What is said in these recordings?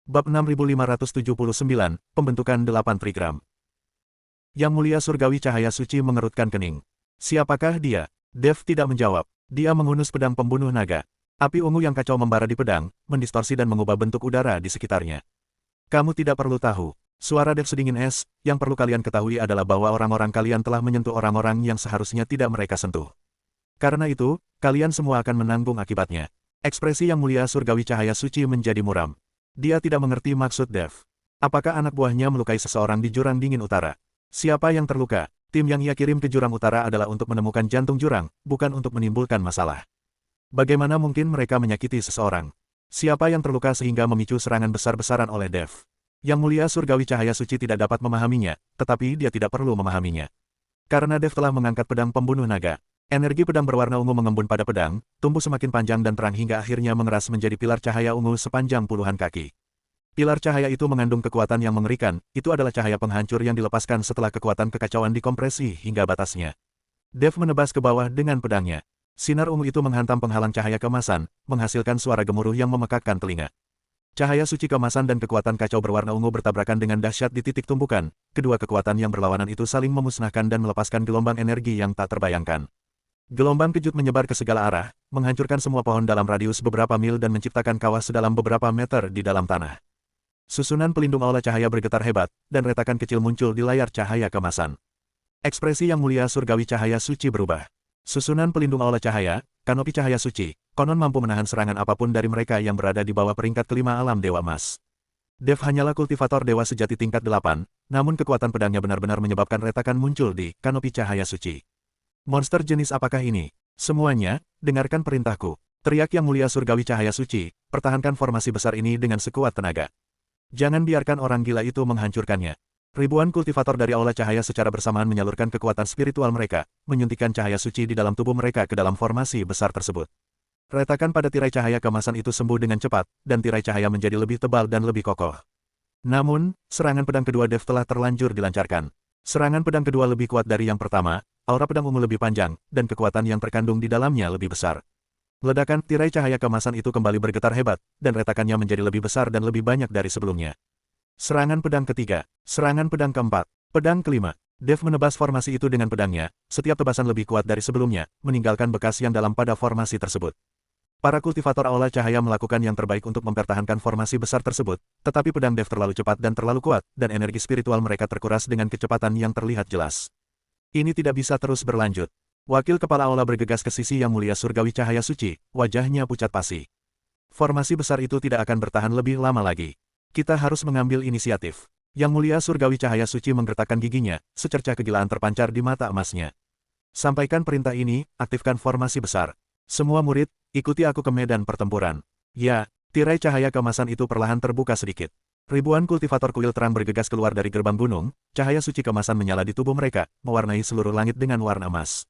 Bab 6579, Pembentukan 8 Trigram. Yang Mulia Surgawi Cahaya Suci mengerutkan kening. Siapakah dia? Dev tidak menjawab. Dia menghunus pedang pembunuh naga. Api ungu yang kacau membara di pedang, mendistorsi dan mengubah bentuk udara di sekitarnya. Kamu tidak perlu tahu. Suara Dev sedingin es, yang perlu kalian ketahui adalah bahwa orang-orang kalian telah menyentuh orang-orang yang seharusnya tidak mereka sentuh. Karena itu, kalian semua akan menanggung akibatnya. Ekspresi Yang Mulia Surgawi Cahaya Suci menjadi muram. Dia tidak mengerti maksud Dev. Apakah anak buahnya melukai seseorang di jurang dingin utara? Siapa yang terluka? Tim yang ia kirim ke jurang utara adalah untuk menemukan jantung jurang, bukan untuk menimbulkan masalah. Bagaimana mungkin mereka menyakiti seseorang? Siapa yang terluka sehingga memicu serangan besar-besaran oleh Dev? Yang Mulia Surgawi Cahaya Suci tidak dapat memahaminya, tetapi dia tidak perlu memahaminya. Karena Dev telah mengangkat pedang pembunuh naga. Energi pedang berwarna ungu mengembun pada pedang, tumbuh semakin panjang dan terang hingga akhirnya mengeras menjadi pilar cahaya ungu sepanjang puluhan kaki. Pilar cahaya itu mengandung kekuatan yang mengerikan, itu adalah cahaya penghancur yang dilepaskan setelah kekuatan kekacauan dikompresi hingga batasnya. Dev menebas ke bawah dengan pedangnya. Sinar ungu itu menghantam penghalang cahaya kemasan, menghasilkan suara gemuruh yang memekakkan telinga. Cahaya suci kemasan dan kekuatan kacau berwarna ungu bertabrakan dengan dahsyat di titik tumbukan, kedua kekuatan yang berlawanan itu saling memusnahkan dan melepaskan gelombang energi yang tak terbayangkan. Gelombang kejut menyebar ke segala arah, menghancurkan semua pohon dalam radius beberapa mil dan menciptakan kawah sedalam beberapa meter di dalam tanah. Susunan pelindung aula cahaya bergetar hebat, dan retakan kecil muncul di layar cahaya kemasan. Ekspresi Yang Mulia Surgawi Cahaya Suci berubah. Susunan pelindung aula cahaya, kanopi cahaya suci, konon mampu menahan serangan apapun dari mereka yang berada di bawah peringkat kelima alam Dewa Emas. Dev hanyalah kultivator dewa sejati tingkat 8, namun kekuatan pedangnya benar-benar menyebabkan retakan muncul di kanopi cahaya suci. Monster jenis apakah ini? Semuanya, dengarkan perintahku. Teriak Yang Mulia Surgawi Cahaya Suci, pertahankan formasi besar ini dengan sekuat tenaga. Jangan biarkan orang gila itu menghancurkannya. Ribuan kultivator dari aula cahaya secara bersamaan menyalurkan kekuatan spiritual mereka, menyuntikkan cahaya suci di dalam tubuh mereka ke dalam formasi besar tersebut. Retakan pada tirai cahaya kemasan itu sembuh dengan cepat, dan tirai cahaya menjadi lebih tebal dan lebih kokoh. Namun, serangan pedang kedua Dev telah terlanjur dilancarkan. Serangan pedang kedua lebih kuat dari yang pertama, aura pedang ungu lebih panjang, dan kekuatan yang terkandung di dalamnya lebih besar. Ledakan tirai cahaya kemasan itu kembali bergetar hebat, dan retakannya menjadi lebih besar dan lebih banyak dari sebelumnya. Serangan pedang ketiga, serangan pedang keempat, pedang kelima. Dev menebas formasi itu dengan pedangnya, setiap tebasan lebih kuat dari sebelumnya, meninggalkan bekas yang dalam pada formasi tersebut. Para kultivator aula cahaya melakukan yang terbaik untuk mempertahankan formasi besar tersebut, tetapi pedang Dev terlalu cepat dan terlalu kuat, dan energi spiritual mereka terkuras dengan kecepatan yang terlihat jelas. Ini tidak bisa terus berlanjut. Wakil Kepala Aula bergegas ke sisi Yang Mulia Surgawi Cahaya Suci, wajahnya pucat pasi. Formasi besar itu tidak akan bertahan lebih lama lagi. Kita harus mengambil inisiatif. Yang Mulia Surgawi Cahaya Suci menggertakkan giginya, secercah kegilaan terpancar di mata emasnya. Sampaikan perintah ini, aktifkan formasi besar. Semua murid, ikuti aku ke medan pertempuran. Ya, tirai cahaya kemasan itu perlahan terbuka sedikit. Ribuan kultivator kuil terang bergegas keluar dari gerbang gunung, cahaya suci kemasan menyala di tubuh mereka, mewarnai seluruh langit dengan warna emas.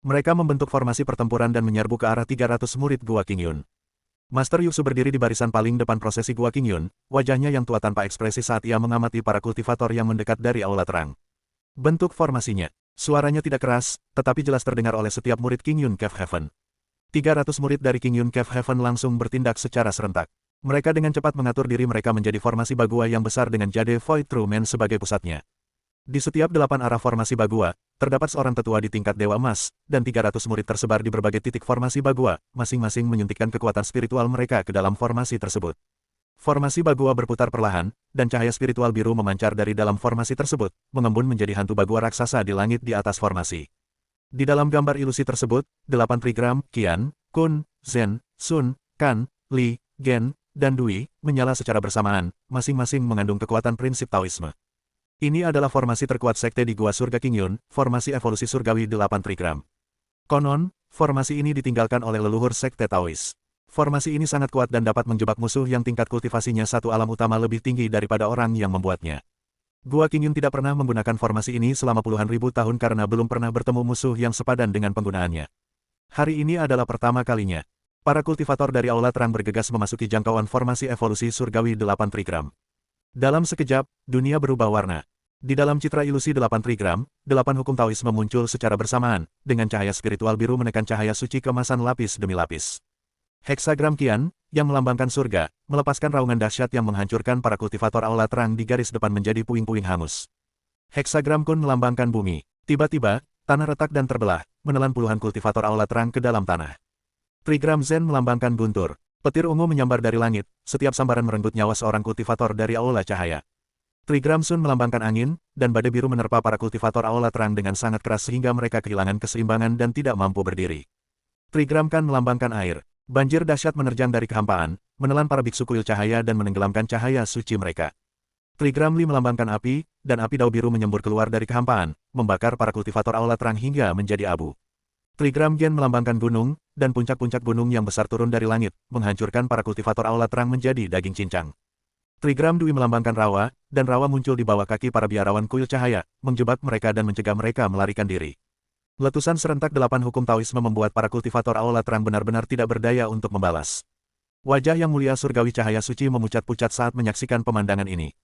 Mereka membentuk formasi pertempuran dan menyerbu ke arah 300 murid Gua Qingyun. Master Yusu berdiri di barisan paling depan prosesi Gua Qingyun, wajahnya yang tua tanpa ekspresi saat ia mengamati para kultivator yang mendekat dari aula terang. Bentuk formasinya. Suaranya tidak keras, tetapi jelas terdengar oleh setiap murid Qingyun Cave Heaven. 300 murid dari Qingyun Cave Heaven langsung bertindak secara serentak. Mereka dengan cepat mengatur diri mereka menjadi formasi Bagua yang besar dengan Jade Void True Man sebagai pusatnya. Di setiap 8 arah formasi Bagua, terdapat seorang tetua di tingkat Dewa Emas, dan 300 murid tersebar di berbagai titik formasi Bagua, masing-masing menyuntikkan kekuatan spiritual mereka ke dalam formasi tersebut. Formasi Bagua berputar perlahan, dan cahaya spiritual biru memancar dari dalam formasi tersebut, mengembun menjadi hantu Bagua raksasa di langit di atas formasi. Di dalam gambar ilusi tersebut, 8 trigram, Qian, Kun, Zhen, Sun, Kan, Li, Gen, dan Dui, menyala secara bersamaan, masing-masing mengandung kekuatan prinsip Taoisme. Ini adalah formasi terkuat sekte di Gua Surga Qingyun, formasi evolusi surgawi 8 trigram. Konon, formasi ini ditinggalkan oleh leluhur sekte Taois. Formasi ini sangat kuat dan dapat menjebak musuh yang tingkat kultivasinya satu alam utama lebih tinggi daripada orang yang membuatnya. Gua Qingyun tidak pernah menggunakan formasi ini selama puluhan ribu tahun karena belum pernah bertemu musuh yang sepadan dengan penggunaannya. Hari ini adalah pertama kalinya. Para kultivator dari aula terang bergegas memasuki jangkauan formasi evolusi surgawi 8 trigram. Dalam sekejap, dunia berubah warna. Di dalam citra ilusi 8 trigram, 8 hukum Taoisme muncul secara bersamaan, dengan cahaya spiritual biru menekan cahaya suci kemasan lapis demi lapis. Heksagram Qian, yang melambangkan surga, melepaskan raungan dahsyat yang menghancurkan para kultivator aula terang di garis depan menjadi puing-puing hangus. Heksagram Kun melambangkan bumi. Tiba-tiba, tanah retak dan terbelah, menelan puluhan kultivator aula terang ke dalam tanah. Trigram Zen melambangkan guntur. Petir ungu menyambar dari langit, setiap sambaran merenggut nyawa seorang kultivator dari aula cahaya. Trigram Sun melambangkan angin, dan badai biru menerpa para kultivator aula terang dengan sangat keras sehingga mereka kehilangan keseimbangan dan tidak mampu berdiri. Trigram Kan melambangkan air. Banjir dahsyat menerjang dari kehampaan, menelan para biksu kuil cahaya dan menenggelamkan cahaya suci mereka. Trigram Li melambangkan api, dan api dao biru menyembur keluar dari kehampaan, membakar para kultivator aula terang hingga menjadi abu. Trigram Gen melambangkan gunung, dan puncak-puncak gunung yang besar turun dari langit, menghancurkan para kultivator aula terang menjadi daging cincang. Trigram Dwi melambangkan rawa, dan rawa muncul di bawah kaki para biarawan kuil cahaya, menjebak mereka dan mencegah mereka melarikan diri. Letusan serentak 8 hukum Taoisme membuat para kultivator aula terang benar-benar tidak berdaya untuk membalas. Wajah yang mulia surgawi cahaya suci memucat-pucat saat menyaksikan pemandangan ini.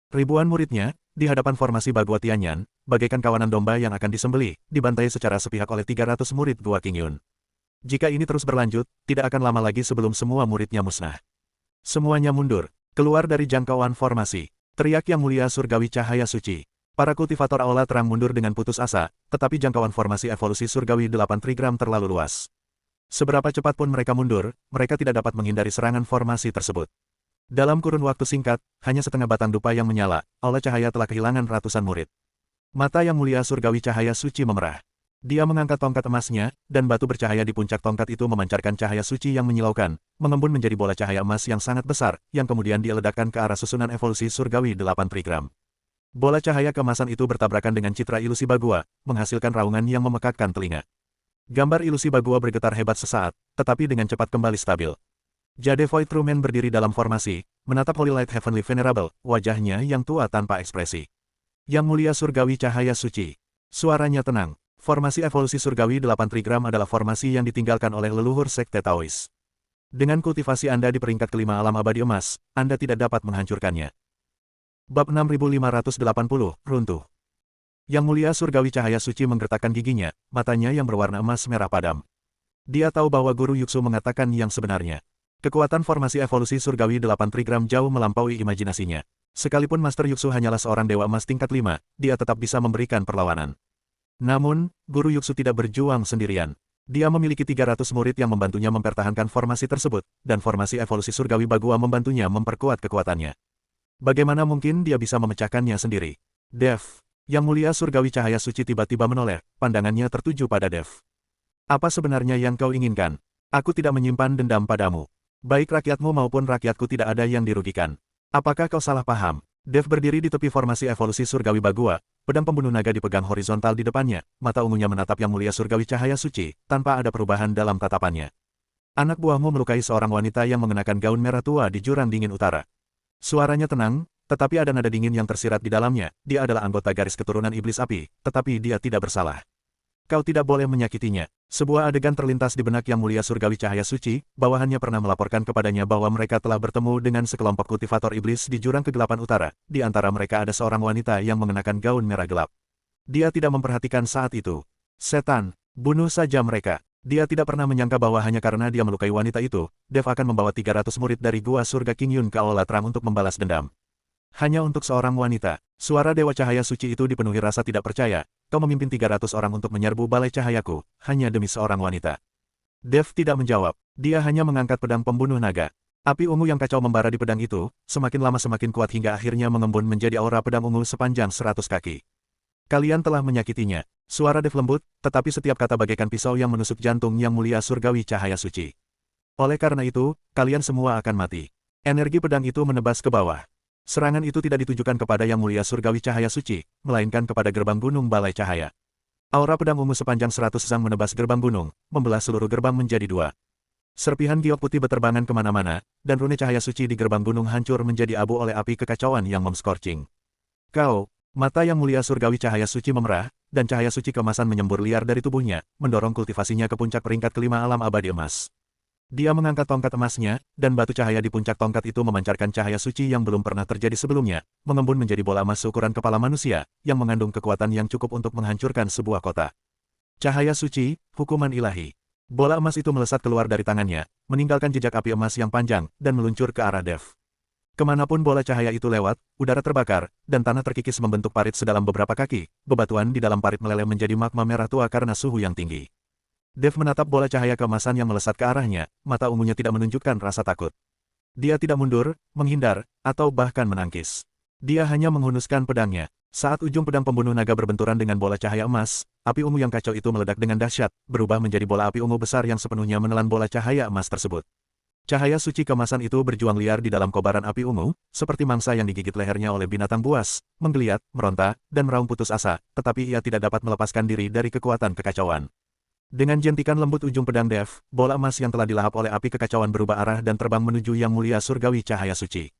Ribuan muridnya, di hadapan formasi Bagua Tianyan, bagaikan kawanan domba yang akan disembelih, dibantai secara sepihak oleh 300 murid Gua Qingyun. Jika ini terus berlanjut, tidak akan lama lagi sebelum semua muridnya musnah. Semuanya mundur, keluar dari jangkauan formasi. Teriak yang mulia surgawi cahaya suci. Para kultivator aula terang mundur dengan putus asa, tetapi jangkauan formasi evolusi surgawi 8 trigram terlalu luas. Seberapa cepat pun mereka mundur, mereka tidak dapat menghindari serangan formasi tersebut. Dalam kurun waktu singkat, hanya setengah batang dupa yang menyala, aula cahaya telah kehilangan ratusan murid. Mata yang mulia surgawi cahaya suci memerah. Dia mengangkat tongkat emasnya, dan batu bercahaya di puncak tongkat itu memancarkan cahaya suci yang menyilaukan, mengembun menjadi bola cahaya emas yang sangat besar, yang kemudian dia ledakkan ke arah susunan evolusi surgawi 8 trigram. Bola cahaya keemasan itu bertabrakan dengan citra ilusi Bagua, menghasilkan raungan yang memekakkan telinga. Gambar ilusi Bagua bergetar hebat sesaat, tetapi dengan cepat kembali stabil. Jade Void Truman berdiri dalam formasi, menatap Holy Light Heavenly Venerable, wajahnya yang tua tanpa ekspresi. Yang mulia surgawi cahaya suci. Suaranya tenang. Formasi evolusi surgawi 8 trigram adalah formasi yang ditinggalkan oleh leluhur sekte Taois. Dengan kultivasi Anda di peringkat kelima alam abadi emas, Anda tidak dapat menghancurkannya. Bab 6580, Runtuh. Yang mulia surgawi cahaya suci menggertakkan giginya, matanya yang berwarna emas merah padam. Dia tahu bahwa Guru Yuksu mengatakan yang sebenarnya. Kekuatan formasi evolusi surgawi 8 trigram jauh melampaui imajinasinya. Sekalipun Master Yuksu hanyalah seorang dewa emas tingkat 5, dia tetap bisa memberikan perlawanan. Namun, Guru Yuksu tidak berjuang sendirian. Dia memiliki 300 murid yang membantunya mempertahankan formasi tersebut, dan formasi evolusi surgawi Bagua membantunya memperkuat kekuatannya. Bagaimana mungkin dia bisa memecahkannya sendiri? Dev, yang mulia surgawi cahaya suci tiba-tiba menoleh, pandangannya tertuju pada Dev. Apa sebenarnya yang kau inginkan? Aku tidak menyimpan dendam padamu. Baik rakyatmu maupun rakyatku tidak ada yang dirugikan. Apakah kau salah paham? Dev berdiri di tepi formasi evolusi surgawi Bagua, pedang pembunuh naga dipegang horizontal di depannya, mata ungunya menatap yang mulia surgawi cahaya suci, tanpa ada perubahan dalam tatapannya. Anak buahmu melukai seorang wanita yang mengenakan gaun merah tua di jurang dingin utara. Suaranya tenang, tetapi ada nada dingin yang tersirat di dalamnya. Dia adalah anggota garis keturunan iblis api, tetapi dia tidak bersalah. Kau tidak boleh menyakitinya. Sebuah adegan terlintas di benak yang mulia surgawi cahaya suci, bawahannya pernah melaporkan kepadanya bahwa mereka telah bertemu dengan sekelompok kultivator iblis di jurang kegelapan utara. Di antara mereka ada seorang wanita yang mengenakan gaun merah gelap. Dia tidak memperhatikan saat itu. Setan, bunuh saja mereka. Dia tidak pernah menyangka bahwa hanya karena dia melukai wanita itu, Dev akan membawa 300 murid dari Gua Surga Qingyun ke aula terang untuk membalas dendam. Hanya untuk seorang wanita. Suara Dewa Cahaya Suci itu dipenuhi rasa tidak percaya. Kau memimpin 300 orang untuk menyerbu balai cahayaku, hanya demi seorang wanita. Dev tidak menjawab. Dia hanya mengangkat pedang pembunuh naga. Api ungu yang kacau membara di pedang itu, semakin lama semakin kuat hingga akhirnya mengembun menjadi aura pedang ungu sepanjang 100 kaki. Kalian telah menyakitinya. Suara Dev lembut, tetapi setiap kata bagaikan pisau yang menusuk jantung yang mulia surgawi cahaya suci. Oleh karena itu, kalian semua akan mati. Energi pedang itu menebas ke bawah. Serangan itu tidak ditujukan kepada yang mulia surgawi cahaya suci, melainkan kepada gerbang gunung balai cahaya. Aura pedang ungu sepanjang 100 sang menebas gerbang gunung, membelah seluruh gerbang menjadi dua. Serpihan giok putih berterbangan kemana-mana, dan rune cahaya suci di gerbang gunung hancur menjadi abu oleh api kekacauan yang memscorching. Kau, mata yang mulia surgawi cahaya suci memerah, dan cahaya suci keemasan menyembur liar dari tubuhnya, mendorong kultivasinya ke puncak peringkat kelima alam abadi emas. Dia mengangkat tongkat emasnya, dan batu cahaya di puncak tongkat itu memancarkan cahaya suci yang belum pernah terjadi sebelumnya, mengembun menjadi bola emas seukuran kepala manusia, yang mengandung kekuatan yang cukup untuk menghancurkan sebuah kota. Cahaya suci, hukuman ilahi. Bola emas itu melesat keluar dari tangannya, meninggalkan jejak api emas yang panjang, dan meluncur ke arah Dev. Kemanapun bola cahaya itu lewat, udara terbakar, dan tanah terkikis membentuk parit sedalam beberapa kaki. Bebatuan di dalam parit meleleh menjadi magma merah tua karena suhu yang tinggi. Dev menatap bola cahaya keemasan yang melesat ke arahnya, mata ungunya tidak menunjukkan rasa takut. Dia tidak mundur, menghindar, atau bahkan menangkis. Dia hanya menghunuskan pedangnya. Saat ujung pedang pembunuh naga berbenturan dengan bola cahaya emas, api ungu yang kacau itu meledak dengan dahsyat, berubah menjadi bola api ungu besar yang sepenuhnya menelan bola cahaya emas tersebut. Cahaya suci kemasan itu berjuang liar di dalam kobaran api ungu, seperti mangsa yang digigit lehernya oleh binatang buas, menggeliat, meronta, dan meraung putus asa, tetapi ia tidak dapat melepaskan diri dari kekuatan kekacauan. Dengan jentikan lembut ujung pedang Dev, bola emas yang telah dilahap oleh api kekacauan berubah arah dan terbang menuju Yang Mulia Surgawi Cahaya Suci.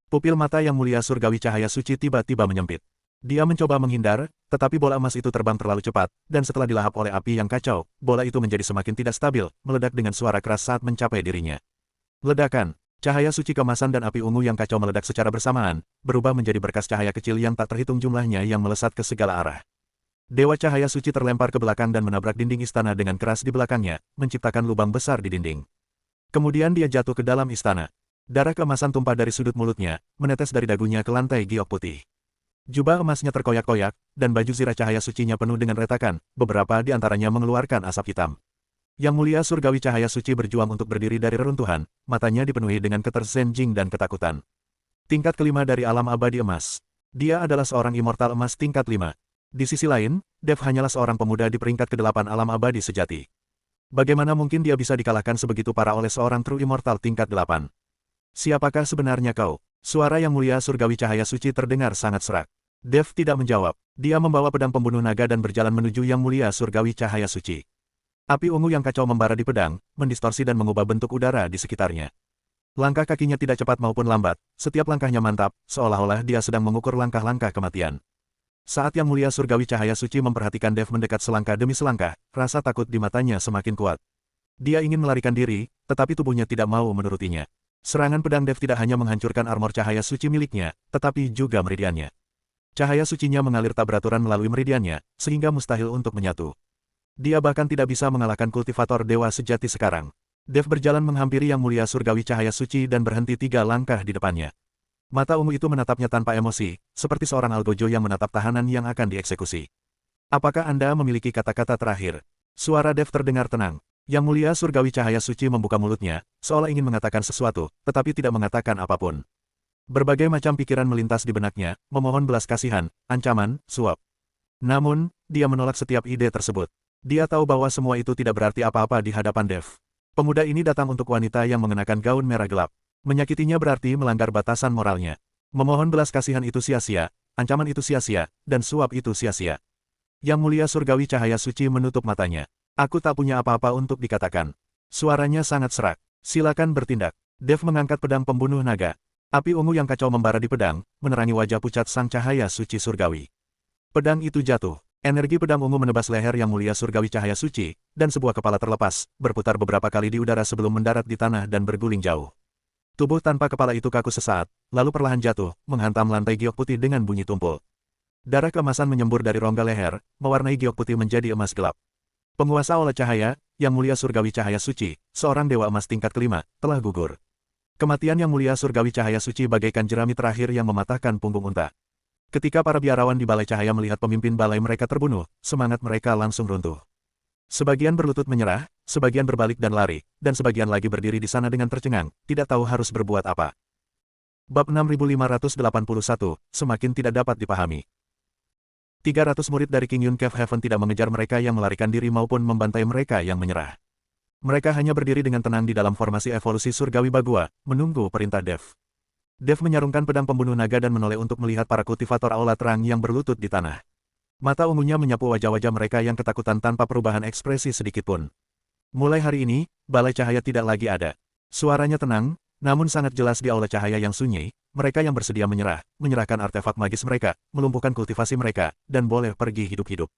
Pupil mata Yang Mulia Surgawi Cahaya Suci tiba-tiba menyempit. Dia mencoba menghindar, tetapi bola emas itu terbang terlalu cepat, dan setelah dilahap oleh api yang kacau, bola itu menjadi semakin tidak stabil, meledak dengan suara keras saat mencapai dirinya. Ledakan, cahaya suci kemasan dan api ungu yang kacau meledak secara bersamaan, berubah menjadi berkas cahaya kecil yang tak terhitung jumlahnya yang melesat ke segala arah. Dewa cahaya suci terlempar ke belakang dan menabrak dinding istana dengan keras di belakangnya, menciptakan lubang besar di dinding. Kemudian dia jatuh ke dalam istana. Darah keemasan tumpah dari sudut mulutnya, menetes dari dagunya ke lantai giok putih. Jubah emasnya terkoyak-koyak, dan baju zirah cahaya sucinya penuh dengan retakan, beberapa di antaranya mengeluarkan asap hitam. Yang Mulia Surgawi Cahaya Suci berjuang untuk berdiri dari reruntuhan, matanya dipenuhi dengan ketersenjing dan ketakutan. Tingkat kelima dari alam abadi emas. Dia adalah seorang immortal emas tingkat 5. Di sisi lain, Dev hanyalah seorang pemuda di peringkat ke-8 alam abadi sejati. Bagaimana mungkin dia bisa dikalahkan sebegitu parah oleh seorang true immortal tingkat 8? Siapakah sebenarnya kau? Suara Yang Mulia Surgawi Cahaya Suci terdengar sangat serak. Dev tidak menjawab. Dia membawa pedang pembunuh naga dan berjalan menuju Yang Mulia Surgawi Cahaya Suci. Api ungu yang kacau membara di pedang, mendistorsi dan mengubah bentuk udara di sekitarnya. Langkah kakinya tidak cepat maupun lambat, setiap langkahnya mantap, seolah-olah dia sedang mengukur langkah-langkah kematian. Saat Yang Mulia Surgawi Cahaya Suci memperhatikan Dev mendekat selangkah demi selangkah, rasa takut di matanya semakin kuat. Dia ingin melarikan diri, tetapi tubuhnya tidak mau menurutinya. Serangan pedang Dev tidak hanya menghancurkan armor cahaya suci miliknya, tetapi juga meridiannya. Cahaya sucinya mengalir tak beraturan melalui meridiannya, sehingga mustahil untuk menyatu. Dia bahkan tidak bisa mengalahkan kultivator dewa sejati sekarang. Dev berjalan menghampiri Yang Mulia Surgawi Cahaya Suci dan berhenti 3 langkah di depannya. Mata ungu itu menatapnya tanpa emosi, seperti seorang algojo yang menatap tahanan yang akan dieksekusi. Apakah Anda memiliki kata-kata terakhir? Suara Dev terdengar tenang. Yang Mulia Surgawi Cahaya Suci membuka mulutnya, seolah ingin mengatakan sesuatu, tetapi tidak mengatakan apapun. Berbagai macam pikiran melintas di benaknya, memohon belas kasihan, ancaman, suap. Namun, dia menolak setiap ide tersebut. Dia tahu bahwa semua itu tidak berarti apa-apa di hadapan Dev. Pemuda ini datang untuk wanita yang mengenakan gaun merah gelap. Menyakitinya berarti melanggar batasan moralnya. Memohon belas kasihan itu sia-sia, ancaman itu sia-sia, dan suap itu sia-sia. Yang Mulia Surgawi Cahaya Suci menutup matanya. Aku tak punya apa-apa untuk dikatakan. Suaranya sangat serak. Silakan bertindak. Dev mengangkat pedang pembunuh naga. Api ungu yang kacau membara di pedang, menerangi wajah pucat sang cahaya suci surgawi. Pedang itu jatuh. Energi pedang ungu menebas leher Yang Mulia Surgawi Cahaya Suci, dan sebuah kepala terlepas, berputar beberapa kali di udara sebelum mendarat di tanah dan berguling jauh. Tubuh tanpa kepala itu kaku sesaat, lalu perlahan jatuh, menghantam lantai giok putih dengan bunyi tumpul. Darah keemasan menyembur dari rongga leher, mewarnai giok putih menjadi emas gelap. Penguasa aula cahaya, Yang Mulia Surgawi Cahaya Suci, seorang dewa emas tingkat kelima, telah gugur. Kematian Yang Mulia Surgawi Cahaya Suci bagaikan jerami terakhir yang mematahkan punggung unta. Ketika para biarawan di Balai Cahaya melihat pemimpin balai mereka terbunuh, semangat mereka langsung runtuh. Sebagian berlutut menyerah, sebagian berbalik dan lari, dan sebagian lagi berdiri di sana dengan tercengang, tidak tahu harus berbuat apa. Bab 6581, semakin tidak dapat dipahami. 300 murid dari King Yun Cave Heaven tidak mengejar mereka yang melarikan diri maupun membantai mereka yang menyerah. Mereka hanya berdiri dengan tenang di dalam formasi evolusi surgawi Bagua, menunggu perintah Dev. Dev menyarungkan pedang pembunuh naga dan menoleh untuk melihat para kultivator aula terang yang berlutut di tanah. Mata ungunya menyapu wajah-wajah mereka yang ketakutan tanpa perubahan ekspresi sedikitpun. Mulai hari ini, Balai Cahaya tidak lagi ada. Suaranya tenang, namun sangat jelas di aula cahaya yang sunyi. Mereka yang bersedia menyerah, menyerahkan artefak magis mereka, melumpuhkan kultivasi mereka, dan boleh pergi hidup-hidup.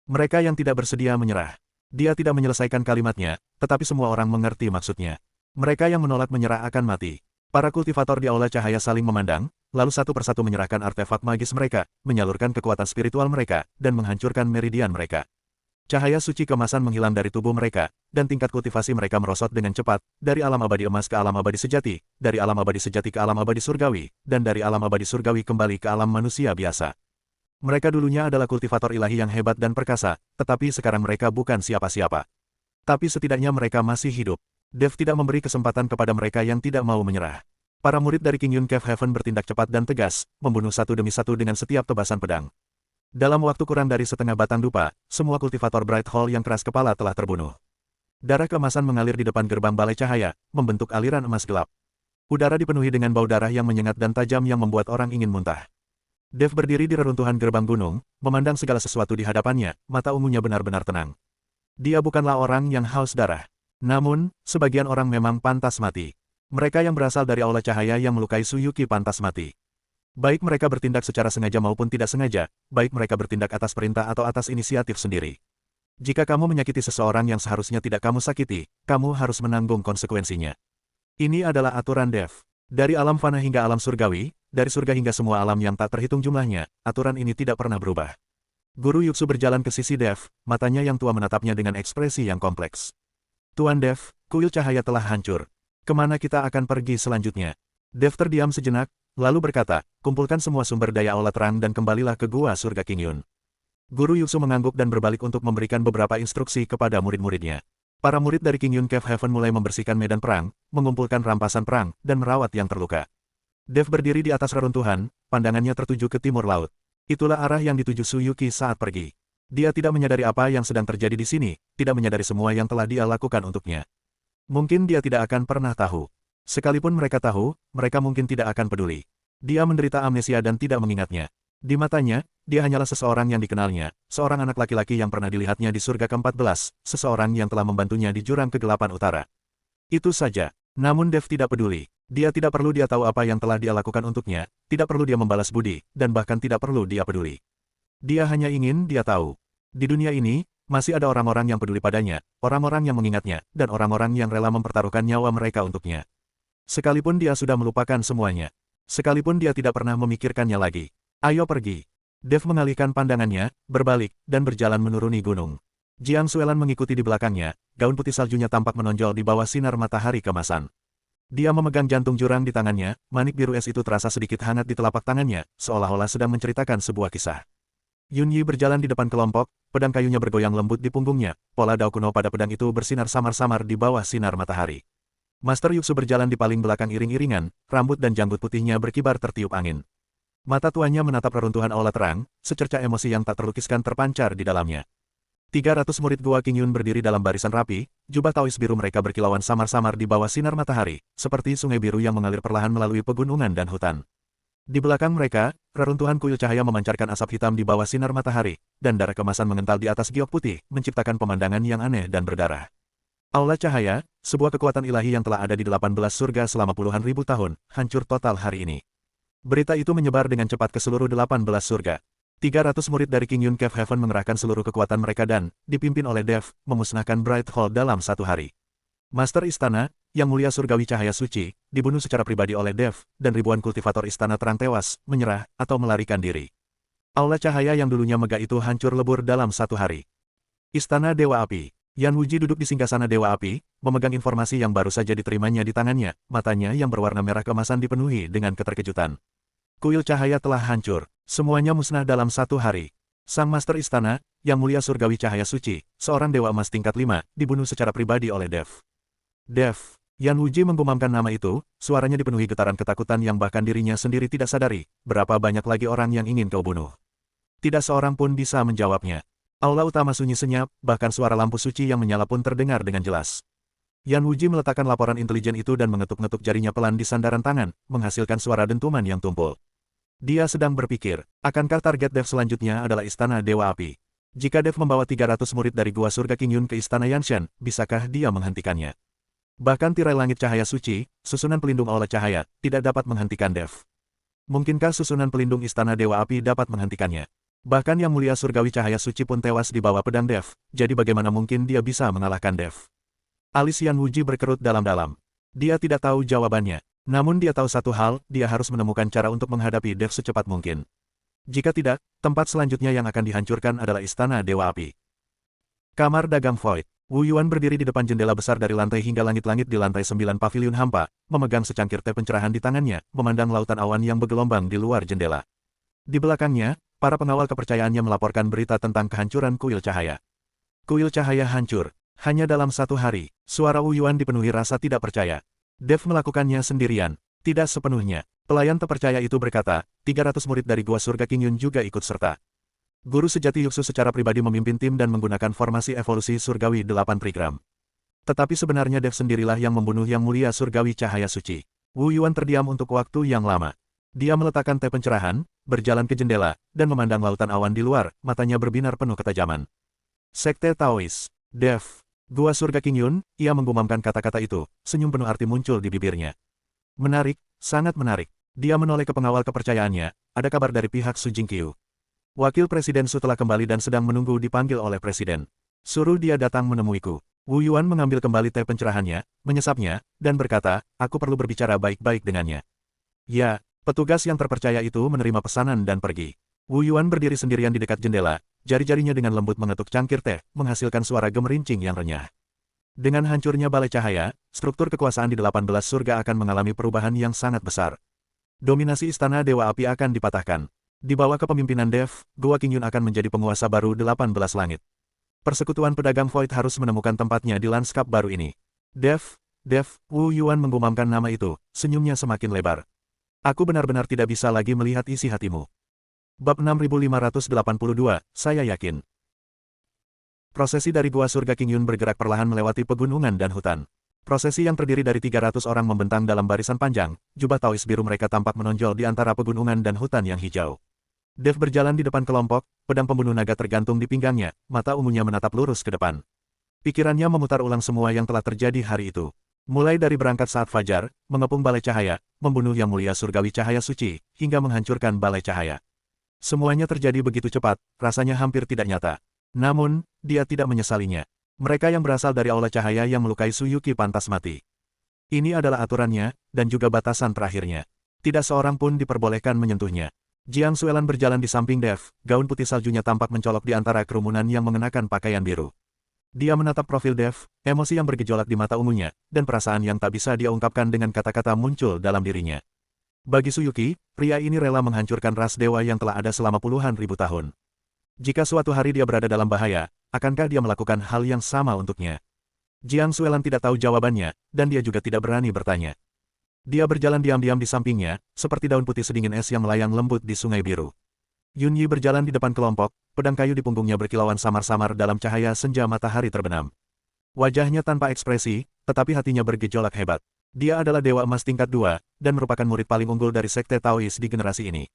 Mereka yang tidak bersedia menyerah. Dia tidak menyelesaikan kalimatnya, tetapi semua orang mengerti maksudnya. Mereka yang menolak menyerah akan mati. Para kultivator di aula cahaya saling memandang, lalu satu persatu menyerahkan artefak magis mereka, menyalurkan kekuatan spiritual mereka, dan menghancurkan meridian mereka. Cahaya suci kemasan menghilang dari tubuh mereka, dan tingkat kultivasi mereka merosot dengan cepat, dari alam abadi emas ke alam abadi sejati, dari alam abadi sejati ke alam abadi surgawi, dan dari alam abadi surgawi kembali ke alam manusia biasa. Mereka dulunya adalah kultivator ilahi yang hebat dan perkasa, tetapi sekarang mereka bukan siapa-siapa. Tapi setidaknya mereka masih hidup. Dev tidak memberi kesempatan kepada mereka yang tidak mau menyerah. Para murid dari King Yun Cave Heaven bertindak cepat dan tegas, membunuh satu demi satu dengan setiap tebasan pedang. Dalam waktu kurang dari setengah batang dupa, semua kultivator Bright Hall yang keras kepala telah terbunuh. Darah keemasan mengalir di depan gerbang balai cahaya, membentuk aliran emas gelap. Udara dipenuhi dengan bau darah yang menyengat dan tajam yang membuat orang ingin muntah. Dev berdiri di reruntuhan gerbang gunung, memandang segala sesuatu di hadapannya, mata ungunya benar-benar tenang. Dia bukanlah orang yang haus darah. Namun, sebagian orang memang pantas mati. Mereka yang berasal dari aula cahaya yang melukai Suyuki pantas mati. Baik mereka bertindak secara sengaja maupun tidak sengaja, baik mereka bertindak atas perintah atau atas inisiatif sendiri. Jika kamu menyakiti seseorang yang seharusnya tidak kamu sakiti, kamu harus menanggung konsekuensinya. Ini adalah aturan Dev. Dari alam fana hingga alam surgawi, dari surga hingga semua alam yang tak terhitung jumlahnya, aturan ini tidak pernah berubah. Guru Yuksu berjalan ke sisi Dev, matanya yang tua menatapnya dengan ekspresi yang kompleks. Tuan Dev, kuil cahaya telah hancur. Kemana kita akan pergi selanjutnya? Dev terdiam sejenak, lalu berkata, kumpulkan semua sumber daya aula terang dan kembalilah ke gua surga King Yun. Guru Yuksu mengangguk dan berbalik untuk memberikan beberapa instruksi kepada murid-muridnya. Para murid dari King Yun Cave Heaven mulai membersihkan medan perang, mengumpulkan rampasan perang, dan merawat yang terluka. Dev berdiri di atas reruntuhan, pandangannya tertuju ke timur laut. Itulah arah yang dituju Suyuki saat pergi. Dia tidak menyadari apa yang sedang terjadi di sini, tidak menyadari semua yang telah dia lakukan untuknya. Mungkin dia tidak akan pernah tahu. Sekalipun mereka tahu, mereka mungkin tidak akan peduli. Dia menderita amnesia dan tidak mengingatnya. Di matanya, dia hanyalah seseorang yang dikenalnya, seorang anak laki-laki yang pernah dilihatnya di surga ke-14, seseorang yang telah membantunya di jurang kegelapan utara. Itu saja. Namun Dev tidak peduli. Dia tidak perlu dia tahu apa yang telah dia lakukan untuknya, tidak perlu dia membalas budi, dan bahkan tidak perlu dia peduli. Dia hanya ingin dia tahu. Di dunia ini, masih ada orang-orang yang peduli padanya, orang-orang yang mengingatnya, dan orang-orang yang rela mempertaruhkan nyawa mereka untuknya. Sekalipun dia sudah melupakan semuanya. Sekalipun dia tidak pernah memikirkannya lagi. Ayo pergi. Dev mengalihkan pandangannya, berbalik, dan berjalan menuruni gunung. Jiang Suelan mengikuti di belakangnya, gaun putih saljunya tampak menonjol di bawah sinar matahari kemasan. Dia memegang jantung jurang di tangannya, manik biru es itu terasa sedikit hangat di telapak tangannya, seolah-olah sedang menceritakan sebuah kisah. Yun Yi berjalan di depan kelompok, pedang kayunya bergoyang lembut di punggungnya, pola dao kuno pada pedang itu bersinar samar-samar di bawah sinar matahari. Master Yuksu berjalan di paling belakang iring-iringan, rambut dan janggut putihnya berkibar tertiup angin. Mata tuanya menatap reruntuhan aula terang, secerca emosi yang tak terlukiskan terpancar di dalamnya. 300 murid Gua King Yun berdiri dalam barisan rapi, jubah Taois biru mereka berkilauan samar-samar di bawah sinar matahari, seperti sungai biru yang mengalir perlahan melalui pegunungan dan hutan. Di belakang mereka, reruntuhan kuil cahaya memancarkan asap hitam di bawah sinar matahari, dan darah kemasan mengental di atas giok putih, menciptakan pemandangan yang aneh dan berdarah. Aula cahaya, sebuah kekuatan ilahi yang telah ada di 18 surga selama puluhan ribu tahun, hancur total hari ini. Berita itu menyebar dengan cepat ke seluruh 18 surga. 300 murid dari King Yun Cave Heaven mengerahkan seluruh kekuatan mereka dan, dipimpin oleh Dev, memusnahkan Bright Hall dalam satu hari. Master Istana, Yang Mulia Surgawi Cahaya Suci, dibunuh secara pribadi oleh Dev, dan ribuan kultivator Istana Terang tewas, menyerah, atau melarikan diri. Aula cahaya yang dulunya megah itu hancur lebur dalam satu hari. Istana Dewa Api. Yan Wuji duduk di singgasana Dewa Api, memegang informasi yang baru saja diterimanya di tangannya, matanya yang berwarna merah kemasan dipenuhi dengan keterkejutan. Kuil cahaya telah hancur, semuanya musnah dalam satu hari. Sang Master Istana, Yang Mulia Surgawi Cahaya Suci, seorang Dewa Emas tingkat 5, dibunuh secara pribadi oleh Dev. Dev. Yan Wuji menggumamkan nama itu, suaranya dipenuhi getaran ketakutan yang bahkan dirinya sendiri tidak sadari, berapa banyak lagi orang yang ingin kau bunuh. Tidak seorang pun bisa menjawabnya. Aula utama sunyi senyap, bahkan suara lampu suci yang menyala pun terdengar dengan jelas. Yan Wuji meletakkan laporan intelijen itu dan mengetuk-ngetuk jarinya pelan di sandaran tangan, menghasilkan suara dentuman yang tumpul. Dia sedang berpikir, akankah target Dev selanjutnya adalah Istana Dewa Api? Jika Dev membawa 300 murid dari Gua Surga King Yun ke Istana Yanshan, bisakah dia menghentikannya? Bahkan tirai langit cahaya suci, susunan pelindung aula cahaya, tidak dapat menghentikan Dev. Mungkinkah susunan pelindung Istana Dewa Api dapat menghentikannya? Bahkan Yang Mulia Surgawi Cahaya Suci pun tewas di bawah pedang Dev, jadi bagaimana mungkin dia bisa mengalahkan Dev? Alis Yan Wuji berkerut dalam-dalam. Dia tidak tahu jawabannya. Namun dia tahu satu hal, dia harus menemukan cara untuk menghadapi Dev secepat mungkin. Jika tidak, tempat selanjutnya yang akan dihancurkan adalah Istana Dewa Api. Kamar dagang Void. Wu Yuan berdiri di depan jendela besar dari lantai hingga langit-langit di lantai 9 paviliun hampa, memegang secangkir teh pencerahan di tangannya, memandang lautan awan yang bergelombang di luar jendela. Di belakangnya, para pengawal kepercayaannya melaporkan berita tentang kehancuran kuil cahaya. Kuil cahaya hancur. Hanya dalam satu hari, suara Wu Yuan dipenuhi rasa tidak percaya. Dev melakukannya sendirian. Tidak sepenuhnya. Pelayan terpercaya itu berkata, 300 murid dari Gua Surga King Yun juga ikut serta. Guru sejati Yuxu secara pribadi memimpin tim dan menggunakan formasi evolusi surgawi 8 trigram. Tetapi sebenarnya Dev sendirilah yang membunuh Yang Mulia Surgawi Cahaya Suci. Wu Yuan terdiam untuk waktu yang lama. Dia meletakkan teh pencerahan, berjalan ke jendela, dan memandang lautan awan di luar, matanya berbinar penuh ketajaman. Sekte Taois. Dev. Gua Surga King Yun, ia menggumamkan kata-kata itu, senyum penuh arti muncul di bibirnya. Menarik, sangat menarik. Dia menoleh ke pengawal kepercayaannya, ada kabar dari pihak Su Jingqiu. Wakil Presiden Su telah kembali dan sedang menunggu dipanggil oleh Presiden. Suruh dia datang menemuiku. Wu Yuan mengambil kembali teh pencerahannya, menyesapnya, dan berkata, aku perlu berbicara baik-baik dengannya. Ya, petugas yang terpercaya itu menerima pesanan dan pergi. Wu Yuan berdiri sendirian di dekat jendela, jari-jarinya dengan lembut mengetuk cangkir teh, menghasilkan suara gemerincing yang renyah. Dengan hancurnya balai cahaya, struktur kekuasaan di 18 surga akan mengalami perubahan yang sangat besar. Dominasi Istana Dewa Api akan dipatahkan. Di bawah kepemimpinan Dev, Gua King Yun akan menjadi penguasa baru 18 langit. Persekutuan pedagang Void harus menemukan tempatnya di lanskap baru ini. Dev, Wu Yuan menggumamkan nama itu, senyumnya semakin lebar. Aku benar-benar tidak bisa lagi melihat isi hatimu. Bab 6582, saya yakin. Prosesi dari Gua Surga King Yun bergerak perlahan melewati pegunungan dan hutan. Prosesi yang terdiri dari 300 orang membentang dalam barisan panjang, jubah Taois biru mereka tampak menonjol di antara pegunungan dan hutan yang hijau. Dev berjalan di depan kelompok, pedang pembunuh naga tergantung di pinggangnya, mata ungunya menatap lurus ke depan. Pikirannya memutar ulang semua yang telah terjadi hari itu. Mulai dari berangkat saat fajar, mengepung balai cahaya, membunuh Yang Mulia Surgawi Cahaya Suci, hingga menghancurkan balai cahaya. Semuanya terjadi begitu cepat, rasanya hampir tidak nyata. Namun, dia tidak menyesalinya. Mereka yang berasal dari aula cahaya yang melukai Su Yuqi pantas mati. Ini adalah aturannya, dan juga batasan terakhirnya. Tidak seorang pun diperbolehkan menyentuhnya. Jiang Suelan berjalan di samping Dev, gaun putih saljunya tampak mencolok di antara kerumunan yang mengenakan pakaian biru. Dia menatap profil Dev, emosi yang bergejolak di mata ungunya, dan perasaan yang tak bisa dia ungkapkan dengan kata-kata muncul dalam dirinya. Bagi Su Yuqi, pria ini rela menghancurkan ras dewa yang telah ada selama puluhan ribu tahun. Jika suatu hari dia berada dalam bahaya, akankah dia melakukan hal yang sama untuknya? Jiang Suelan tidak tahu jawabannya, dan dia juga tidak berani bertanya. Dia berjalan diam-diam di sampingnya, seperti daun putih sedingin es yang melayang lembut di sungai biru. Yun Yi berjalan di depan kelompok, pedang kayu di punggungnya berkilauan samar-samar dalam cahaya senja matahari terbenam. Wajahnya tanpa ekspresi, tetapi hatinya bergejolak hebat. Dia adalah Dewa Emas tingkat 2, dan merupakan murid paling unggul dari Sekte Taois di generasi ini.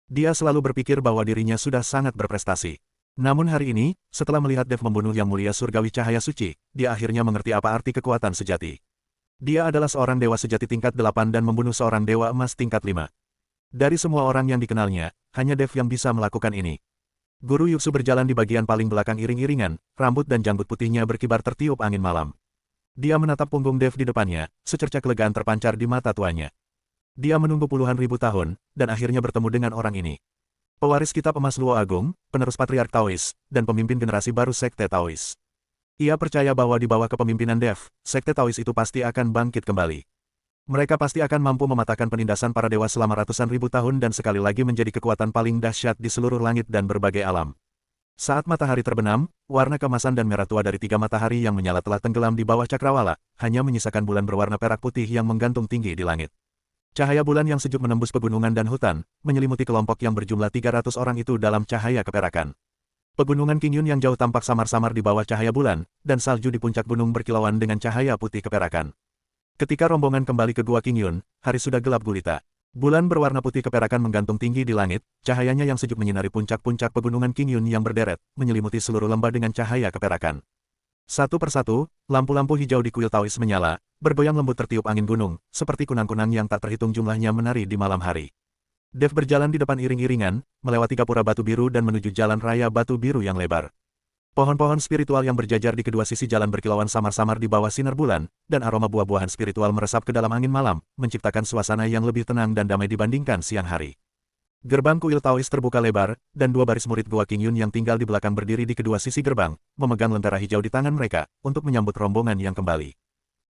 Dia selalu berpikir bahwa dirinya sudah sangat berprestasi. Namun hari ini, setelah melihat Dev membunuh Yang Mulia Surgawi Cahaya Suci, dia akhirnya mengerti apa arti kekuatan sejati. Dia adalah seorang dewa sejati tingkat 8 dan membunuh seorang Dewa Emas tingkat 5. Dari semua orang yang dikenalnya, hanya Dev yang bisa melakukan ini. Guru Yuxu berjalan di bagian paling belakang iring-iringan, rambut dan janggut putihnya berkibar tertiup angin malam. Dia menatap punggung Dev di depannya, secerca kelegaan terpancar di mata tuanya. Dia menunggu puluhan ribu tahun, dan akhirnya bertemu dengan orang ini. Pewaris kitab emas Luo Agung, penerus Patriark Taois, dan pemimpin generasi baru Sekte Taois. Ia percaya bahwa di bawah kepemimpinan Dev, Sekte Taois itu pasti akan bangkit kembali. Mereka pasti akan mampu mematahkan penindasan para dewa selama ratusan ribu tahun dan sekali lagi menjadi kekuatan paling dahsyat di seluruh langit dan berbagai alam. Saat matahari terbenam, warna keemasan dan merah tua dari 3 matahari yang menyala telah tenggelam di bawah cakrawala, hanya menyisakan bulan berwarna perak putih yang menggantung tinggi di langit. Cahaya bulan yang sejuk menembus pegunungan dan hutan, menyelimuti kelompok yang berjumlah 300 orang itu dalam cahaya keperakan. Pegunungan King Yun yang jauh tampak samar-samar di bawah cahaya bulan, dan salju di puncak gunung berkilauan dengan cahaya putih keperakan. Ketika rombongan kembali ke Gua King Yun, hari sudah gelap gulita. Bulan berwarna putih keperakan menggantung tinggi di langit, cahayanya yang sejuk menyinari puncak-puncak pegunungan King Yun yang berderet, menyelimuti seluruh lembah dengan cahaya keperakan. Satu persatu, lampu-lampu hijau di kuil Taois menyala, bergoyang lembut tertiup angin gunung, seperti kunang-kunang yang tak terhitung jumlahnya menari di malam hari. Dev berjalan di depan iring-iringan, melewati gapura batu biru dan menuju jalan raya batu biru yang lebar. Pohon-pohon spiritual yang berjajar di kedua sisi jalan berkilauan samar-samar di bawah sinar bulan, dan aroma buah-buahan spiritual meresap ke dalam angin malam, menciptakan suasana yang lebih tenang dan damai dibandingkan siang hari. Gerbang kuil Taois terbuka lebar, dan dua baris murid Gua Qingyun yang tinggal di belakang berdiri di kedua sisi gerbang, memegang lentera hijau di tangan mereka, untuk menyambut rombongan yang kembali.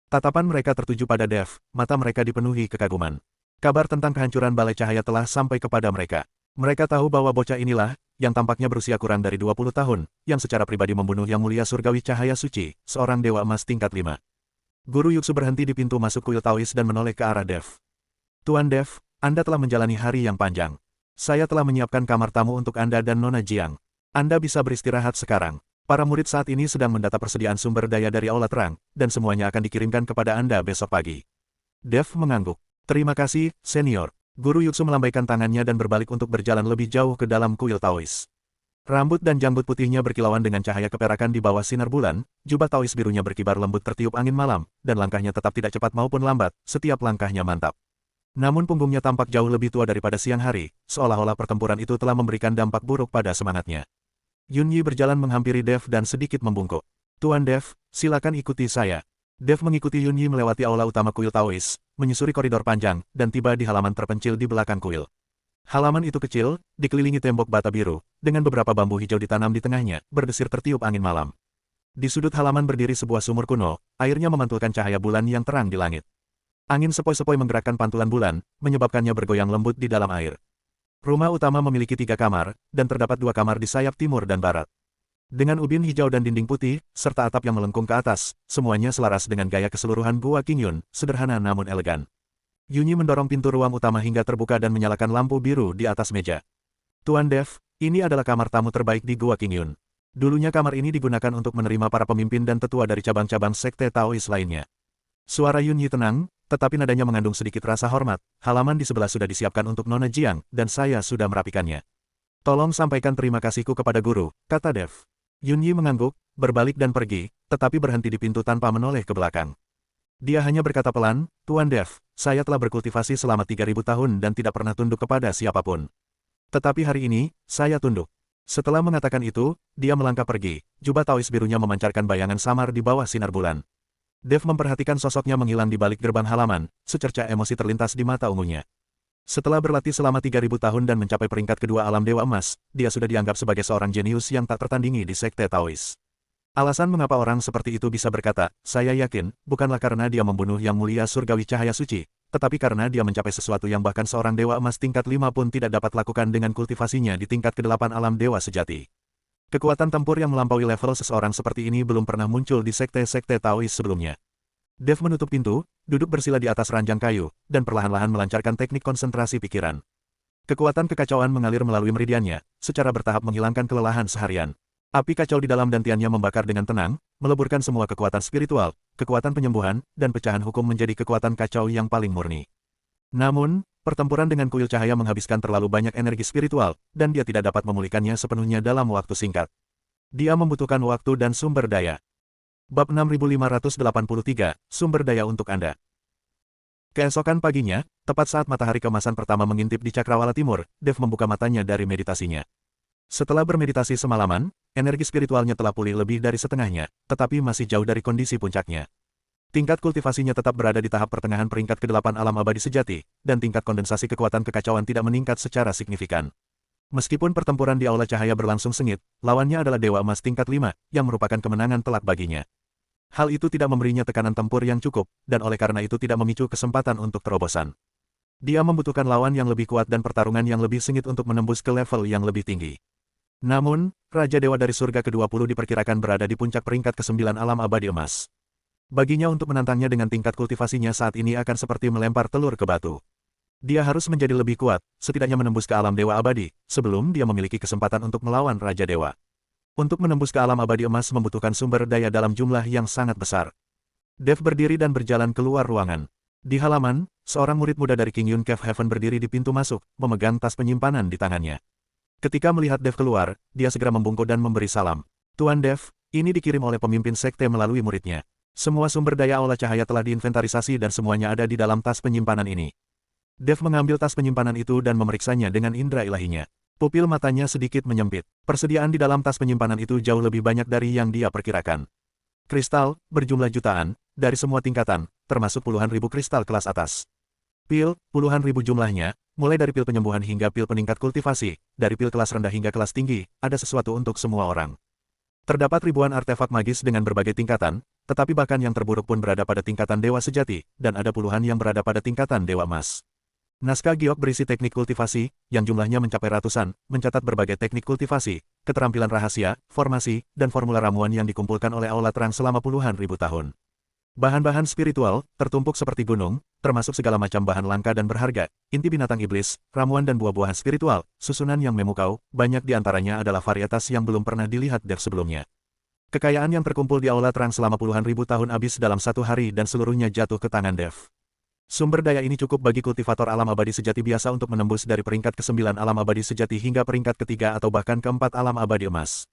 Tatapan mereka tertuju pada Dev, mata mereka dipenuhi kekaguman. Kabar tentang kehancuran balai cahaya telah sampai kepada mereka. Mereka tahu bahwa bocah inilah, yang tampaknya berusia kurang dari 20 tahun, yang secara pribadi membunuh Yang Mulia Surgawi Cahaya Suci, seorang Dewa Emas tingkat 5. Guru Yuxu berhenti di pintu masuk kuil Taois dan menoleh ke arah Dev. Tuan Dev, Anda telah menjalani hari yang panjang. Saya telah menyiapkan kamar tamu untuk Anda dan Nona Jiang. Anda bisa beristirahat sekarang. Para murid saat ini sedang mendata persediaan sumber daya dari Aula Terang, dan semuanya akan dikirimkan kepada Anda besok pagi. Dev mengangguk. Terima kasih, senior. Guru Yuxu melambaikan tangannya dan berbalik untuk berjalan lebih jauh ke dalam kuil Taois. Rambut dan janggut putihnya berkilauan dengan cahaya keperakan di bawah sinar bulan, jubah Taois birunya berkibar lembut tertiup angin malam, dan langkahnya tetap tidak cepat maupun lambat, setiap langkahnya mantap. Namun punggungnya tampak jauh lebih tua daripada siang hari, seolah-olah pertempuran itu telah memberikan dampak buruk pada semangatnya. Yun Yi berjalan menghampiri Dev dan sedikit membungkuk. Tuan Dev, silakan ikuti saya. Dev mengikuti Yun Yi melewati aula utama kuil Taois, menyusuri koridor panjang, dan tiba di halaman terpencil di belakang kuil. Halaman itu kecil, dikelilingi tembok bata biru, dengan beberapa bambu hijau ditanam di tengahnya, berdesir tertiup angin malam. Di sudut halaman berdiri sebuah sumur kuno, airnya memantulkan cahaya bulan yang terang di langit. Angin sepoi-sepoi menggerakkan pantulan bulan, menyebabkannya bergoyang lembut di dalam air. Rumah utama memiliki 3 kamar, dan terdapat 2 kamar di sayap timur dan barat. Dengan ubin hijau dan dinding putih, serta atap yang melengkung ke atas, semuanya selaras dengan gaya keseluruhan Gua Qingyun, sederhana namun elegan. Yun Yi mendorong pintu ruang utama hingga terbuka dan menyalakan lampu biru di atas meja. Tuan Dev, ini adalah kamar tamu terbaik di Gua Qingyun. Dulunya kamar ini digunakan untuk menerima para pemimpin dan tetua dari cabang-cabang sekte Taois lainnya. Suara Yun Yi tenang, tetapi nadanya mengandung sedikit rasa hormat. Halaman di sebelah sudah disiapkan untuk Nona Jiang, dan saya sudah merapikannya. Tolong sampaikan terima kasihku kepada guru, kata Dev. Yun Yi mengangguk, berbalik dan pergi, tetapi berhenti di pintu tanpa menoleh ke belakang. Dia hanya berkata pelan, Tuan Dev, saya telah berkultivasi selama 3000 tahun dan tidak pernah tunduk kepada siapapun. Tetapi hari ini, saya tunduk. Setelah mengatakan itu, dia melangkah pergi, jubah Taois birunya memancarkan bayangan samar di bawah sinar bulan. Dev memperhatikan sosoknya menghilang di balik gerbang halaman, secerca emosi terlintas di mata ungunya. Setelah berlatih selama 3000 tahun dan mencapai peringkat kedua alam Dewa Emas, dia sudah dianggap sebagai seorang jenius yang tak tertandingi di sekte Taois. Alasan mengapa orang seperti itu bisa berkata, saya yakin, bukanlah karena dia membunuh Yang Mulia Surgawi Cahaya Suci, tetapi karena dia mencapai sesuatu yang bahkan seorang Dewa Emas tingkat 5 pun tidak dapat lakukan dengan kultivasinya di tingkat ke-8 alam Dewa sejati. Kekuatan tempur yang melampaui level seseorang seperti ini belum pernah muncul di sekte-sekte Taois sebelumnya. Dev menutup pintu, duduk bersila di atas ranjang kayu, dan perlahan-lahan melancarkan teknik konsentrasi pikiran. Kekuatan kekacauan mengalir melalui meridiannya, secara bertahap menghilangkan kelelahan seharian. Api kacau di dalam dantiannya membakar dengan tenang, meleburkan semua kekuatan spiritual, kekuatan penyembuhan, dan pecahan hukum menjadi kekuatan kacau yang paling murni. Namun, pertempuran dengan kuil cahaya menghabiskan terlalu banyak energi spiritual, dan dia tidak dapat memulihkannya sepenuhnya dalam waktu singkat. Dia membutuhkan waktu dan sumber daya. Bab 6583, Sumber Daya untuk Anda. Keesokan paginya, tepat saat matahari kemasan pertama mengintip di Cakrawala Timur, Dev membuka matanya dari meditasinya. Setelah bermeditasi semalaman, energi spiritualnya telah pulih lebih dari setengahnya, tetapi masih jauh dari kondisi puncaknya. Tingkat kultivasinya tetap berada di tahap pertengahan peringkat ke-8 alam abadi sejati, dan tingkat kondensasi kekuatan kekacauan tidak meningkat secara signifikan. Meskipun pertempuran di Aula Cahaya berlangsung sengit, lawannya adalah Dewa Emas tingkat 5, yang merupakan kemenangan telak baginya. Hal itu tidak memberinya tekanan tempur yang cukup, dan oleh karena itu tidak memicu kesempatan untuk terobosan. Dia membutuhkan lawan yang lebih kuat dan pertarungan yang lebih sengit untuk menembus ke level yang lebih tinggi. Namun, Raja Dewa dari surga ke-20 diperkirakan berada di puncak peringkat ke-9 alam abadi emas. Baginya untuk menantangnya dengan tingkat kultivasinya saat ini akan seperti melempar telur ke batu. Dia harus menjadi lebih kuat, setidaknya menembus ke alam Dewa Abadi, sebelum dia memiliki kesempatan untuk melawan Raja Dewa. Untuk menembus ke alam abadi emas membutuhkan sumber daya dalam jumlah yang sangat besar. Dev berdiri dan berjalan keluar ruangan. Di halaman, seorang murid muda dari Qingyun Cave Heaven berdiri di pintu masuk, memegang tas penyimpanan di tangannya. Ketika melihat Dev keluar, dia segera membungkuk dan memberi salam. Tuan Dev, ini dikirim oleh pemimpin sekte melalui muridnya. Semua sumber daya Aula Cahaya telah diinventarisasi dan semuanya ada di dalam tas penyimpanan ini. Dev mengambil tas penyimpanan itu dan memeriksanya dengan indera ilahinya. Pupil matanya sedikit menyempit. Persediaan di dalam tas penyimpanan itu jauh lebih banyak dari yang dia perkirakan. Kristal, berjumlah jutaan, dari semua tingkatan, termasuk puluhan ribu kristal kelas atas. Pil, puluhan ribu jumlahnya, mulai dari pil penyembuhan hingga pil peningkat kultivasi, dari pil kelas rendah hingga kelas tinggi, ada sesuatu untuk semua orang. Terdapat ribuan artefak magis dengan berbagai tingkatan, tetapi bahkan yang terburuk pun berada pada tingkatan dewa sejati, dan ada puluhan yang berada pada tingkatan dewa emas. Naskah giok berisi teknik kultivasi, yang jumlahnya mencapai ratusan, mencatat berbagai teknik kultivasi, keterampilan rahasia, formasi, dan formula ramuan yang dikumpulkan oleh Aula Terang selama puluhan ribu tahun. Bahan-bahan spiritual, tertumpuk seperti gunung, termasuk segala macam bahan langka dan berharga, inti binatang iblis, ramuan dan buah-buahan spiritual, susunan yang memukau, banyak di antaranya adalah varietas yang belum pernah dilihat Dev sebelumnya. Kekayaan yang terkumpul di Aula Terang selama puluhan ribu tahun habis dalam satu hari dan seluruhnya jatuh ke tangan Dev. Sumber daya ini cukup bagi kultivator alam abadi sejati biasa untuk menembus dari peringkat ke-9 alam abadi sejati hingga peringkat ke-3 atau bahkan ke-4 alam abadi emas.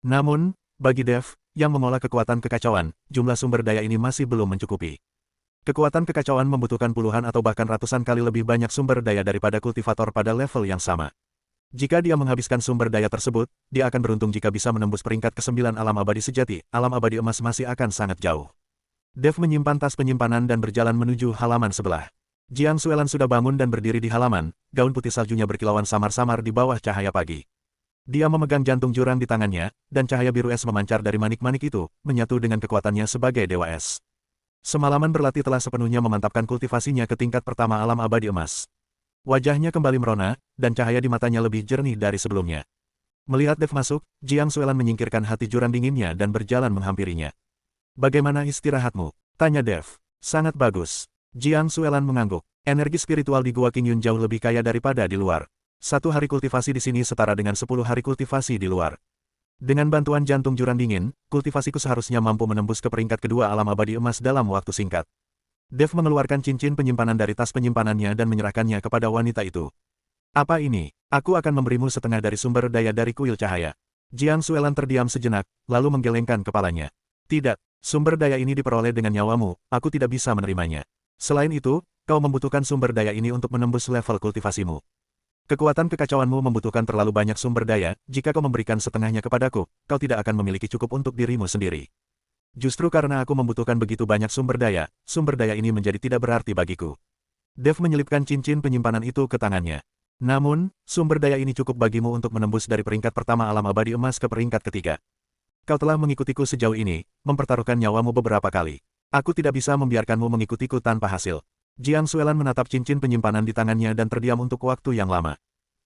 Namun, bagi Dev, yang mengolah kekuatan kekacauan, jumlah sumber daya ini masih belum mencukupi. Kekuatan kekacauan membutuhkan puluhan atau bahkan ratusan kali lebih banyak sumber daya daripada kultivator pada level yang sama. Jika dia menghabiskan sumber daya tersebut, dia akan beruntung jika bisa menembus peringkat ke-9 alam abadi sejati, alam abadi emas masih akan sangat jauh. Dev menyimpan tas penyimpanan dan berjalan menuju halaman sebelah. Jiang Suelan sudah bangun dan berdiri di halaman, gaun putih saljunya berkilauan samar-samar di bawah cahaya pagi. Dia memegang jantung jurang di tangannya, dan cahaya biru es memancar dari manik-manik itu, menyatu dengan kekuatannya sebagai dewa es. Semalaman berlatih telah sepenuhnya memantapkan kultivasinya ke tingkat pertama alam abadi emas. Wajahnya kembali merona, dan cahaya di matanya lebih jernih dari sebelumnya. Melihat Dev masuk, Jiang Suelan menyingkirkan hati jurang dinginnya dan berjalan menghampirinya. "Bagaimana istirahatmu?" tanya Dev. "Sangat bagus." Jiang Suelan mengangguk. Energi spiritual di Gua Qingyun jauh lebih kaya daripada di luar. 1 hari kultivasi di sini setara dengan 10 hari kultivasi di luar. Dengan bantuan jantung jurang dingin, kultivasiku seharusnya mampu menembus ke peringkat kedua alam abadi emas dalam waktu singkat. Dev mengeluarkan cincin penyimpanan dari tas penyimpanannya dan menyerahkannya kepada wanita itu. "Apa ini? Aku akan memberimu setengah dari sumber daya dari kuil cahaya." Jiang Suelan terdiam sejenak, lalu menggelengkan kepalanya. "Tidak, sumber daya ini diperoleh dengan nyawamu, aku tidak bisa menerimanya. Selain itu, kau membutuhkan sumber daya ini untuk menembus level kultivasimu. Kekuatan kekacauanmu membutuhkan terlalu banyak sumber daya, jika kau memberikan setengahnya kepadaku, kau tidak akan memiliki cukup untuk dirimu sendiri. Justru karena aku membutuhkan begitu banyak sumber daya ini menjadi tidak berarti bagiku." Dev menyelipkan cincin penyimpanan itu ke tangannya. "Namun, sumber daya ini cukup bagimu untuk menembus dari peringkat pertama alam abadi emas ke peringkat ketiga. Kau telah mengikutiku sejauh ini, mempertaruhkan nyawamu beberapa kali. Aku tidak bisa membiarkanmu mengikutiku tanpa hasil." Jiang Suelan menatap cincin penyimpanan di tangannya dan terdiam untuk waktu yang lama.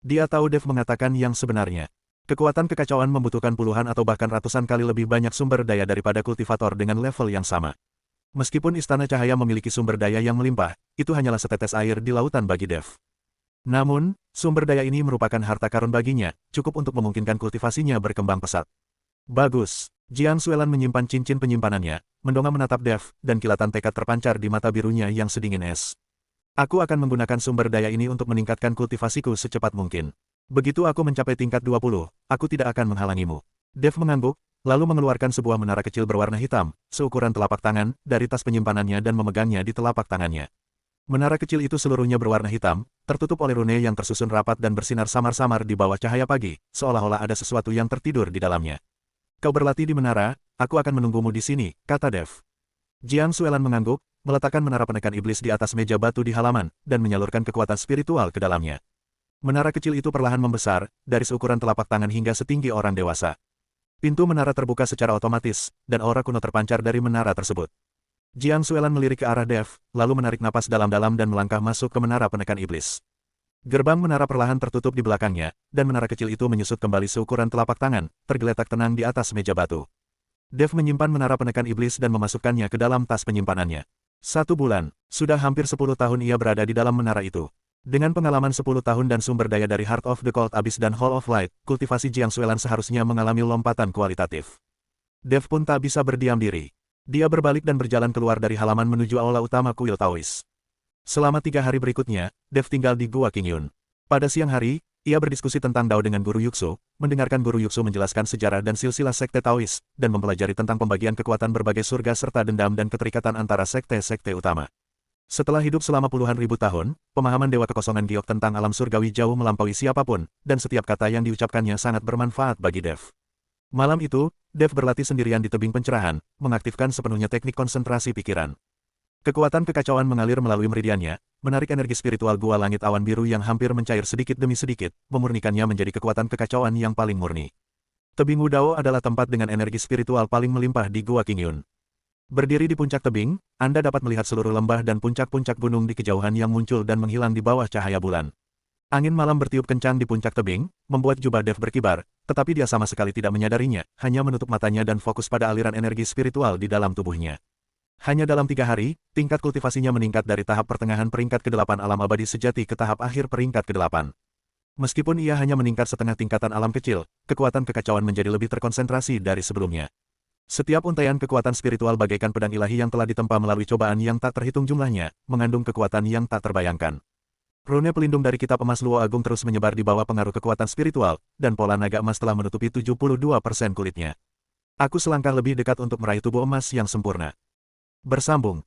Dia tahu Dev mengatakan yang sebenarnya. Kekuatan kekacauan membutuhkan puluhan atau bahkan ratusan kali lebih banyak sumber daya daripada kultivator dengan level yang sama. Meskipun Istana Cahaya memiliki sumber daya yang melimpah, itu hanyalah setetes air di lautan bagi Dev. Namun, sumber daya ini merupakan harta karun baginya, cukup untuk memungkinkan kultivasinya berkembang pesat. "Bagus." Jiang Suelan menyimpan cincin penyimpanannya, mendongak menatap Dev, dan kilatan tekad terpancar di mata birunya yang sedingin es. "Aku akan menggunakan sumber daya ini untuk meningkatkan kultivasiku secepat mungkin. Begitu aku mencapai tingkat 20, aku tidak akan menghalangimu." Dev mengangguk, lalu mengeluarkan sebuah menara kecil berwarna hitam, seukuran telapak tangan, dari tas penyimpanannya dan memegangnya di telapak tangannya. Menara kecil itu seluruhnya berwarna hitam, tertutup oleh rune yang tersusun rapat dan bersinar samar-samar di bawah cahaya pagi, seolah-olah ada sesuatu yang tertidur di dalamnya. "Kau berlatih di menara, aku akan menunggumu di sini," kata Dev. Jiang Suelan mengangguk, meletakkan menara penekan iblis di atas meja batu di halaman, dan menyalurkan kekuatan spiritual ke dalamnya. Menara kecil itu perlahan membesar, dari seukuran telapak tangan hingga setinggi orang dewasa. Pintu menara terbuka secara otomatis, dan aura kuno terpancar dari menara tersebut. Jiang Suelan melirik ke arah Dev, lalu menarik napas dalam-dalam dan melangkah masuk ke menara penekan iblis. Gerbang menara perlahan tertutup di belakangnya, dan menara kecil itu menyusut kembali seukuran telapak tangan, tergeletak tenang di atas meja batu. Dev menyimpan menara penekan iblis dan memasukkannya ke dalam tas penyimpanannya. 1 bulan, sudah hampir 10 tahun ia berada di dalam menara itu. Dengan pengalaman 10 tahun dan sumber daya dari Heart of the Cold Abyss dan Hall of Light, kultivasi Jiang Suelan seharusnya mengalami lompatan kualitatif. Dev pun tak bisa berdiam diri. Dia berbalik dan berjalan keluar dari halaman menuju aula utama kuil Taois. Selama 3 hari berikutnya, Dev tinggal di Gua Qingyun. Pada siang hari, ia berdiskusi tentang Dao dengan Guru Yuxu, mendengarkan Guru Yuxu menjelaskan sejarah dan silsilah sekte Taois, dan mempelajari tentang pembagian kekuatan berbagai surga serta dendam dan keterikatan antara sekte-sekte utama. Setelah hidup selama puluhan ribu tahun, pemahaman Dewa Kekosongan Giok tentang alam surgawi jauh melampaui siapapun, dan setiap kata yang diucapkannya sangat bermanfaat bagi Dev. Malam itu, Dev berlatih sendirian di tebing pencerahan, mengaktifkan sepenuhnya teknik konsentrasi pikiran. Kekuatan kekacauan mengalir melalui meridiannya, menarik energi spiritual gua langit awan biru yang hampir mencair sedikit demi sedikit, memurnikannya menjadi kekuatan kekacauan yang paling murni. Tebing Wudao adalah tempat dengan energi spiritual paling melimpah di Gua Qingyun. Berdiri di puncak tebing, Anda dapat melihat seluruh lembah dan puncak-puncak gunung di kejauhan yang muncul dan menghilang di bawah cahaya bulan. Angin malam bertiup kencang di puncak tebing, membuat jubah Dev berkibar, tetapi dia sama sekali tidak menyadarinya, hanya menutup matanya dan fokus pada aliran energi spiritual di dalam tubuhnya. Hanya dalam 3 hari, tingkat kultivasinya meningkat dari tahap pertengahan peringkat ke-8 alam abadi sejati ke tahap akhir peringkat ke-8. Meskipun ia hanya meningkat setengah tingkatan alam kecil, kekuatan kekacauan menjadi lebih terkonsentrasi dari sebelumnya. Setiap untaian kekuatan spiritual bagaikan pedang ilahi yang telah ditempa melalui cobaan yang tak terhitung jumlahnya, mengandung kekuatan yang tak terbayangkan. Rune pelindung dari kitab emas Luo Agung terus menyebar di bawah pengaruh kekuatan spiritual, dan pola naga emas telah menutupi 72% kulitnya. Aku selangkah lebih dekat untuk meraih tubuh emas yang sempurna. Bersambung.